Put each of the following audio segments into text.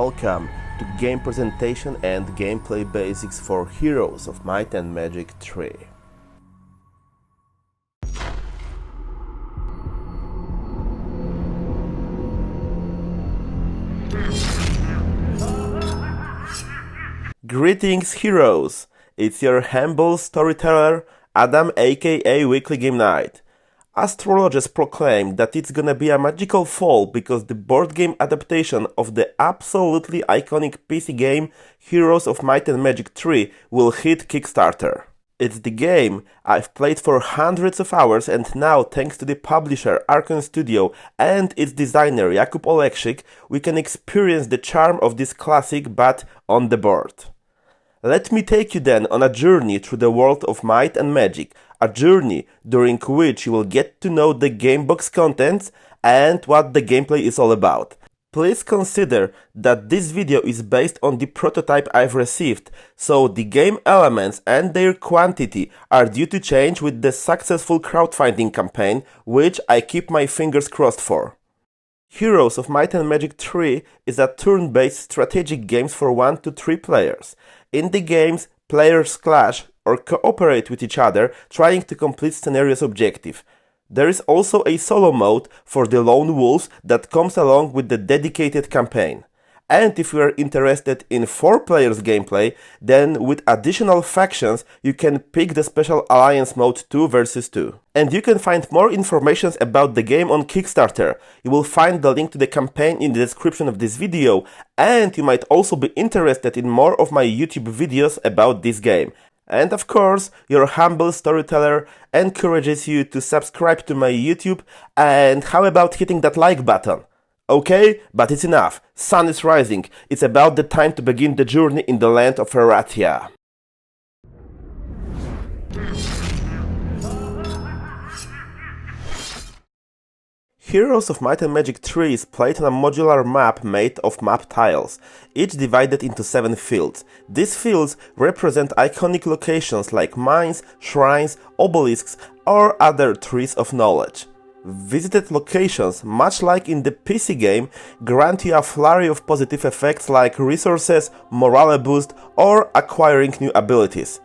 welcome to game presentation and gameplay basics for Heroes of Might and Magic 3. Greetings, heroes! It's your humble storyteller, Adam, aka Weekly Game Night. Astrologers proclaim that it's gonna be a magical fall because the board game adaptation of the absolutely iconic PC game Heroes of Might and Magic 3 will hit Kickstarter. It's the game I've played for hundreds of hours, and now, thanks to the publisher Archon Studio and its designer Jakub Oleksik, we can experience the charm of this classic but on the board. Let me take you then on a journey through the world of Might and Magic, a journey during which you will get to know the gamebox contents and what the gameplay is all about. Please consider that this video is based on the prototype I've received, so the game elements and their quantity are due to change with the successful crowdfunding campaign, which I keep my fingers crossed for. Heroes of Might and Magic 3 is a turn-based strategic game for 1 to 3 players. In the games, players clash or cooperate with each other, trying to complete scenario's objective. There is also a solo mode for the lone wolves that comes along with the dedicated campaign. And if you are interested in 4 players gameplay, then with additional factions you can pick the special alliance mode 2 versus 2. And you can find more information about the game on Kickstarter. You will find the link to the campaign in the description of this video, and you might also be interested in more of my YouTube videos about this game. And of course, your humble storyteller encourages you to subscribe to my YouTube, and how about hitting that like button? Okay, but it's enough. Sun is rising. It's about the time to begin the journey in the land of Erathia. Heroes of Might and Magic 3 is played on a modular map made of map tiles, each divided into 7 fields. These fields represent iconic locations like mines, shrines, obelisks, or other trees of knowledge. Visited locations, much like in the PC game, grant you a flurry of positive effects like resources, morale boost, or acquiring new abilities.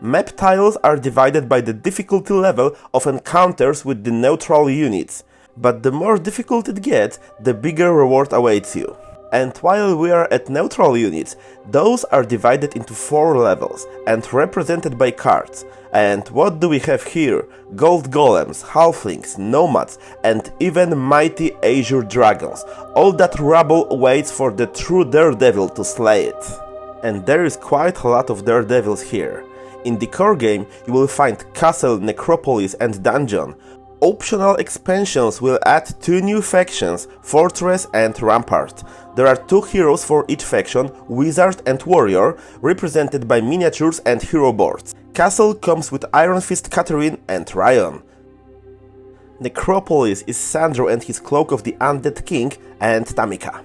Map tiles are divided by the difficulty level of encounters with the neutral units. But the more difficult it gets, the bigger reward awaits you. And while we are at neutral units, those are divided into 4 levels and represented by cards. And what do we have here? Gold golems, halflings, nomads, and even mighty azure dragons. All that rubble waits for the true daredevil to slay it. And there is quite a lot of daredevils here. In the core game, you will find castle, necropolis, and dungeon. Optional expansions will add 2 new factions, Fortress and Rampart. There are 2 heroes for each faction, Wizard and Warrior, represented by miniatures and hero boards. Castle comes with Iron Fist Catherine and Ryan. Necropolis is Sandro and his Cloak of the Undead King and Tamika.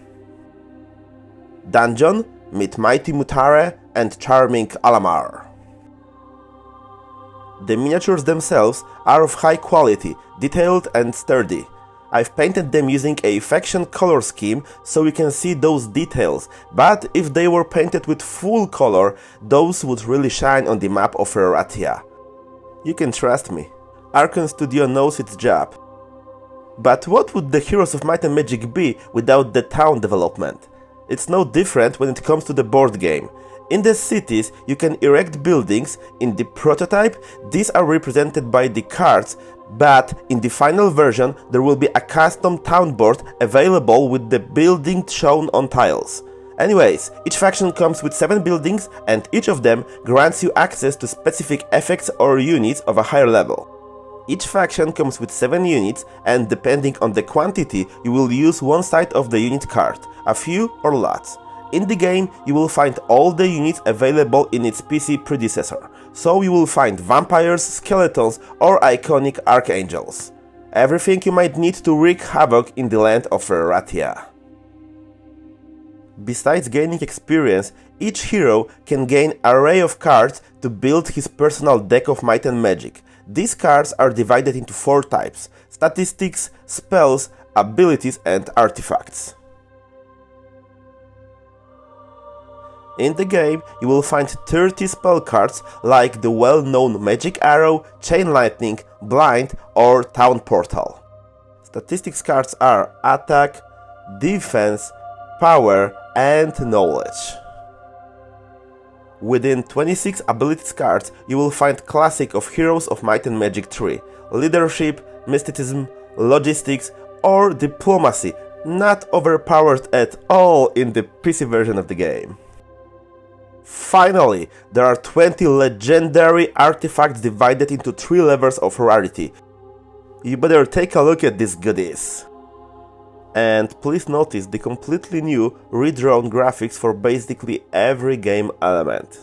Dungeon, meet Mighty Mutare and Charming Alamar. The miniatures themselves are of high quality, detailed and sturdy. I've painted them using a faction color scheme so you can see those details, but if they were painted with full color, those would really shine on the map of Erathia. You can trust me, Archon Studio knows its job. But what would the Heroes of Might and Magic be without the town development? It's no different when it comes to the board game. In the cities, you can erect buildings. In the prototype, these are represented by the cards, but in the final version, there will be a custom town board available with the building shown on tiles. Anyways, each faction comes with 7 buildings, and each of them grants you access to specific effects or units of a higher level. Each faction comes with 7 units, and depending on the quantity, you will use one side of the unit card, a few or lots. In the game, you will find all the units available in its PC predecessor, so you will find vampires, skeletons, or iconic archangels. Everything you might need to wreak havoc in the land of Erathia. Besides gaining experience, each hero can gain an array of cards to build his personal deck of Might and Magic. These cards are divided into 4 types: statistics, spells, abilities, and artifacts. In the game, you will find 30 spell cards like the well-known Magic Arrow, Chain Lightning, Blind or Town Portal. Statistics cards are Attack, Defense, Power and Knowledge. Within 26 abilities cards, you will find classic of Heroes of Might and Magic 3, Leadership, Mysticism, Logistics or Diplomacy, not overpowered at all in the PC version of the game. Finally, there are 20 legendary artifacts divided into 3 levels of rarity. You better take a look at these goodies. And please notice the completely new redrawn graphics for basically every game element.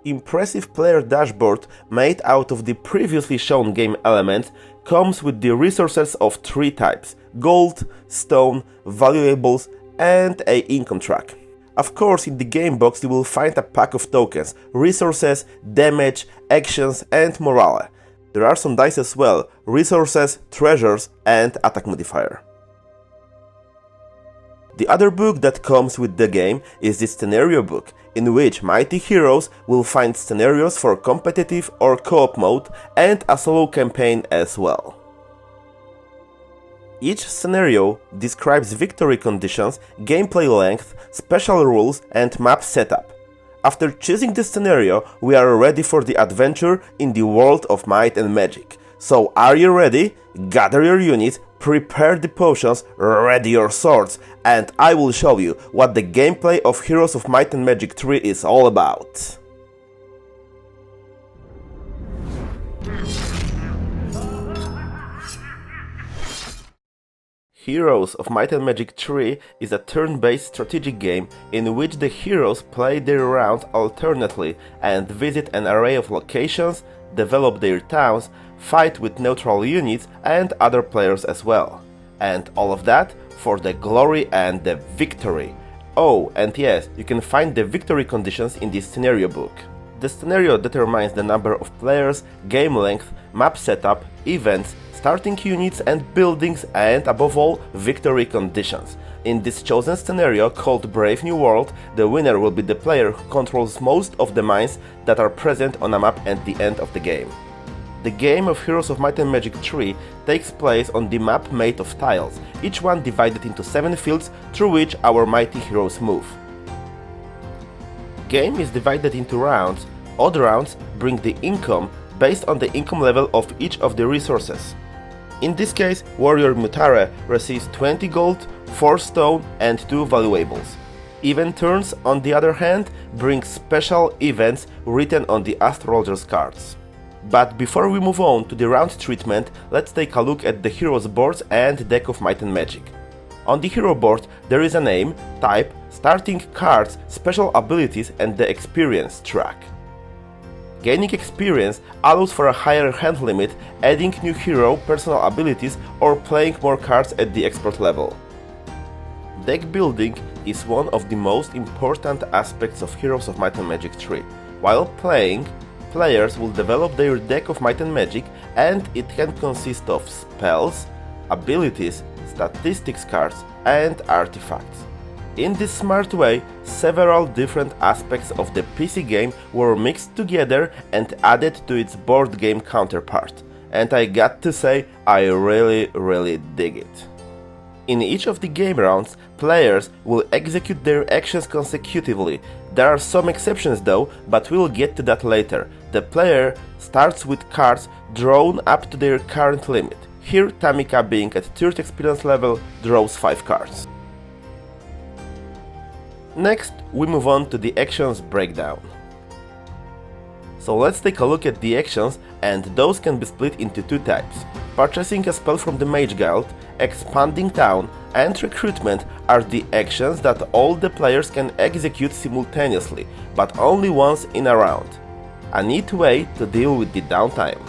Impressive player dashboard made out of the previously shown game elements comes with the resources of 3 types: gold, stone, valuables and a income track. Of course, in the game box you will find a pack of tokens, resources, damage, actions and morale. There are some dice as well, resources, treasures and attack modifier. The other book that comes with the game is the scenario book, in which mighty heroes will find scenarios for competitive or co-op mode and a solo campaign as well. Each scenario describes victory conditions, gameplay length, special rules and map setup. After choosing the scenario, we are ready for the adventure in the world of might and magic. So are you ready? Gather your units, prepare the potions, ready your swords, and I will show you what the gameplay of Heroes of Might and Magic 3 is all about. Heroes of Might and Magic 3 is a turn-based strategic game in which the heroes play their rounds alternately and visit an array of locations, develop their towns, fight with neutral units and other players as well. And all of that for the glory and the victory. Oh, and yes, you can find the victory conditions in this scenario book. The scenario determines the number of players, game length, map setup, events, starting units and buildings and, above all, victory conditions. In this chosen scenario, called Brave New World, the winner will be the player who controls most of the mines that are present on a map at the end of the game. The game of Heroes of Might and Magic 3 takes place on the map made of tiles, each one divided into 7 fields through which our mighty heroes move. Game is divided into rounds. Odd rounds bring the income based on the income level of each of the resources. In this case, Warrior Mutare receives 20 gold, 4 stone and 2 valuables. Even turns, on the other hand, bring special events written on the astrologer's cards. But before we move on to the round treatment, let's take a look at the heroes boards and deck of Might and Magic. On the hero board there is a name, type, starting cards, special abilities and the experience track. Gaining experience allows for a higher hand limit, adding new hero personal abilities or playing more cards at the expert level. Deck building is one of the most important aspects of Heroes of Might and Magic 3. While playing, players will develop their deck of Might and Magic and it can consist of spells, abilities, statistics cards and artifacts. In this smart way, several different aspects of the PC game were mixed together and added to its board game counterpart. And I got to say, I really dig it. In each of the game rounds, players will execute their actions consecutively. There are some exceptions though, but we'll get to that later. The player starts with cards drawn up to their current limit. Here, Tamika, being at 3rd experience level, draws 5 cards. Next, we move on to the actions breakdown. So let's take a look at the actions, and those can be split into 2 types. Purchasing a spell from the Mage Guild, Expanding Town and Recruitment are the actions that all the players can execute simultaneously, but only once in a round. A neat way to deal with the downtime.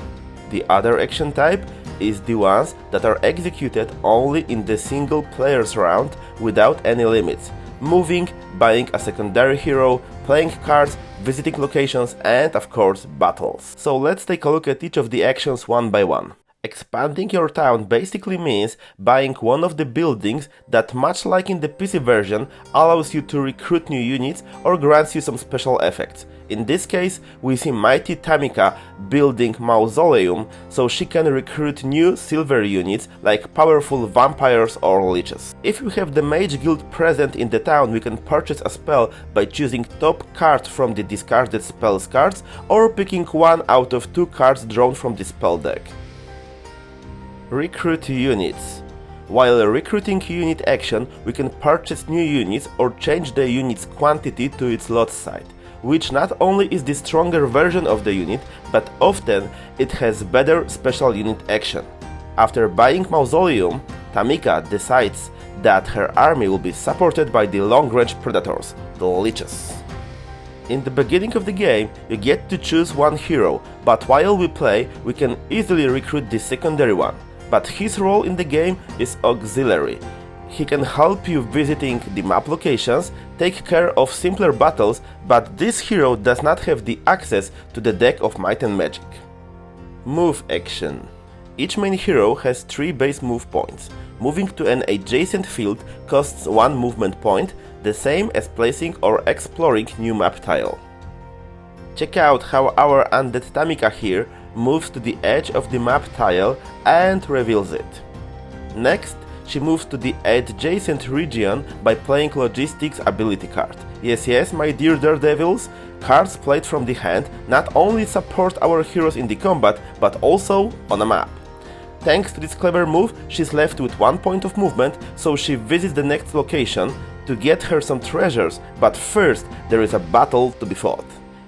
The other action type is the ones that are executed only in the single player's round without any limits. Moving, buying a secondary hero, playing cards, visiting locations and of course battles. So let's take a look at each of the actions one by one. Expanding your town basically means buying one of the buildings that, much like in the PC version, allows you to recruit new units or grants you some special effects. In this case, we see mighty Tamika building Mausoleum so she can recruit new silver units like powerful vampires or leeches. If we have the mage guild present in the town, we can purchase a spell by choosing top card from the discarded spells cards or picking one out of 2 cards drawn from the spell deck. Recruit units. While recruiting unit action, we can purchase new units or change the unit's quantity to its lot side, which not only is the stronger version of the unit, but often it has better special unit action. After buying Mausoleum, Tamika decides that her army will be supported by the long-range predators, the leeches. In the beginning of the game, you get to choose one hero, but while we play, we can easily recruit the secondary one. But his role in the game is auxiliary. He can help you visiting the map locations, take care of simpler battles, but this hero does not have the access to the deck of Might and Magic. Move action. Each main hero has 3 base move points. Moving to an adjacent field costs 1 movement point, the same as placing or exploring new map tile. Check out how our undead Tamika here moves to the edge of the map tile and reveals it. Next, she moves to the adjacent region by playing Logistics ability card. Yes, my dear daredevils, cards played from the hand not only support our heroes in the combat, but also on a map. Thanks to this clever move, she's left with 1 point of movement, so she visits the next location to get her some treasures, but first there is a battle to be fought.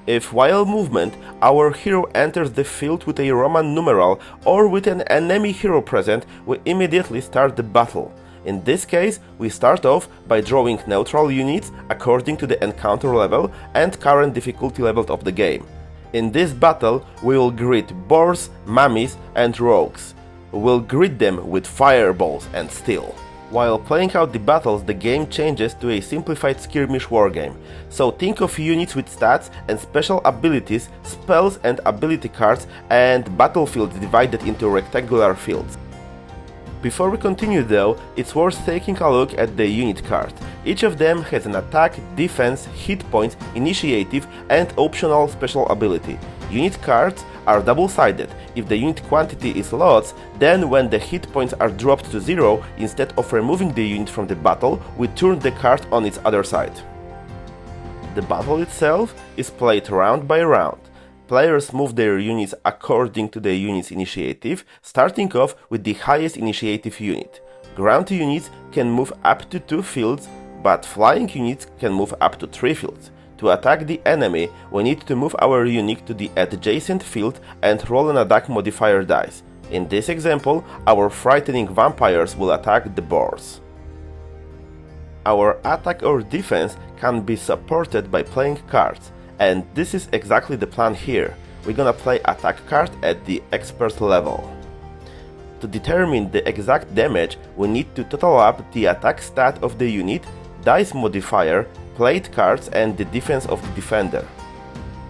If while movement, our hero enters the field with a Roman numeral or with an enemy hero present, we immediately start the battle. In this case, we start off by drawing neutral units according to the encounter level and current difficulty level of the game. In this battle, we will greet boars, mummies and rogues. We will greet them with fireballs and steel. While playing out the battles, the game changes to a simplified skirmish wargame. So think of units with stats and special abilities, spells and ability cards, and battlefields divided into rectangular fields. Before we continue though, it's worth taking a look at the unit card. Each of them has an attack, defense, hit points, initiative and optional special ability. Unit cards are double-sided. If the unit quantity is lots, then when the hit points are dropped to 0, instead of removing the unit from the battle, we turn the card on its other side. The battle itself is played round by round. Players move their units according to the unit's initiative, starting off with the highest initiative unit. Ground units can move up to 2 fields, but flying units can move up to 3 fields. To attack the enemy, we need to move our unit to the adjacent field and roll an attack modifier dice. In this example, our frightening vampires will attack the boars. Our attack or defense can be supported by playing cards, and this is exactly the plan here. We're gonna play attack card at the expert level. To determine the exact damage, we need to total up the attack stat of the unit, dice modifier, played cards and the defense of the defender.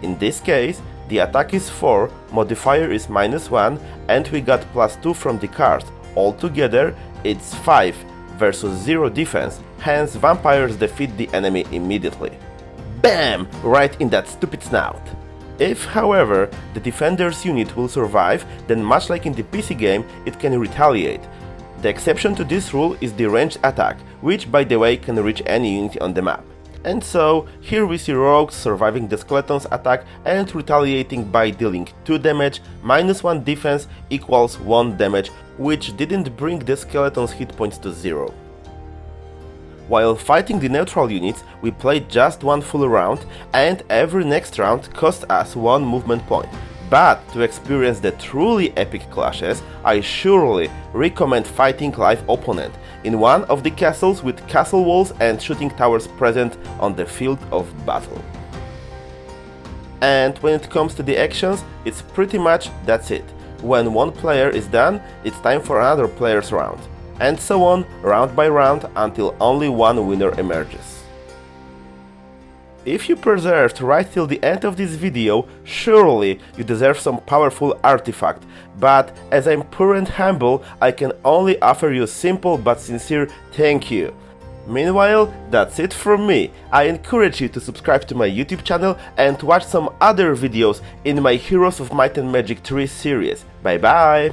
In this case, the attack is 4, modifier is -1 and we got +2 from the card. Altogether, it's 5 versus 0 defense, hence vampires defeat the enemy immediately. BAM! Right in that stupid snout. If, however, the defender's unit will survive, then much like in the PC game, it can retaliate. The exception to this rule is the ranged attack, which by the way can reach any unit on the map. And so, here we see rogues surviving the skeleton's attack and retaliating by dealing 2 damage, -1 defense equals 1 damage, which didn't bring the skeleton's hit points to 0. While fighting the neutral units, we played just 1 full round, and every next round cost us 1 movement point. But to experience the truly epic clashes, I surely recommend fighting live opponent in one of the castles with castle walls and shooting towers present on the field of battle. And when it comes to the actions, it's pretty much that's it. When one player is done, it's time for another player's round. And so on, round by round, until only one winner emerges. If you persevered right till the end of this video, surely you deserve some powerful artifact, but as I'm poor and humble, I can only offer you a simple but sincere thank you. Meanwhile, that's it from me. I encourage you to subscribe to my YouTube channel and watch some other videos in my Heroes of Might and Magic 3 series. Bye bye!